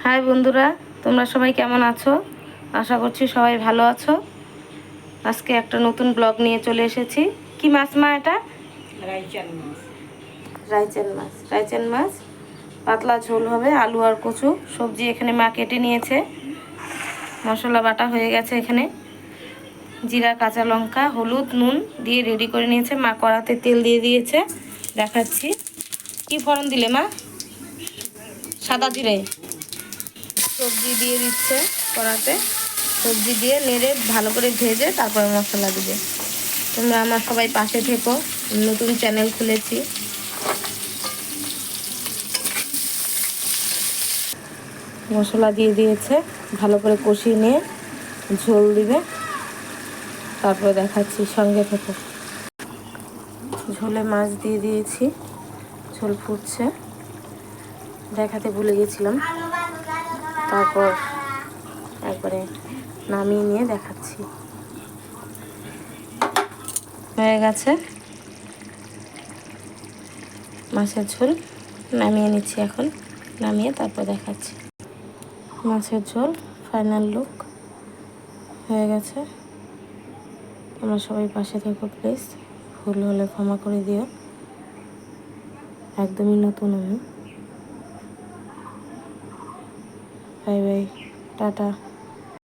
High বন্ধুরা, তোমরা সবাই কেমন আছো? আশা করছি সবাই ভালো আছো। আজকে একটা নতুন ব্লগ নিয়ে চলে এসেছি। কি মাছ মা এটা? রাইচাল মাছ। রাইচান মাছ পাতলা ঝোল হবে। আলু আর কচু সবজি এখানে মা কেটে নিয়েছে। মশলা বাটা হয়ে গেছে। এখানে জিরা, কাঁচা লঙ্কা, হলুদ, নুন দিয়ে রেডি করে নিয়েছে। মা কড়াতে তেল দিয়ে দিয়েছে, দেখাচ্ছি। কি ফোড়ন দিলে মা? সাদা জিরে। সবজি দিয়ে দিচ্ছে কড়াতে। সবজি দিয়ে নেড়ে ভালো করে ভেজে তারপরে মশলা দিবে। তোমরা আমার সবাই পাশে থেকো, নতুন চ্যানেল খুলেছি। মশলা দিয়ে দিয়েছে, ভালো করে কষিয়ে নিয়ে ঝোল দিবে, তারপরে দেখাচ্ছি, সঙ্গে থেকো। ঝোলে মাছ দিয়ে দিয়েছি, ঝোল ফুটছে, দেখাতে ভুলে গেছিলাম। তারপর একবারে নামিয়ে নিয়ে দেখাচ্ছি। হয়ে গেছে মাছের ঝোল, নামিয়ে নিচ্ছি এখন। নামিয়ে তারপর দেখাচ্ছি। মাছের ঝোল ফাইনাল লুক হয়ে গেছে। তোমরা সবাই পাশে থেকো প্লিজ। ভুল হলে ক্ষমা করে দিও, একদমই নতুন আমি। Bye bye, tata.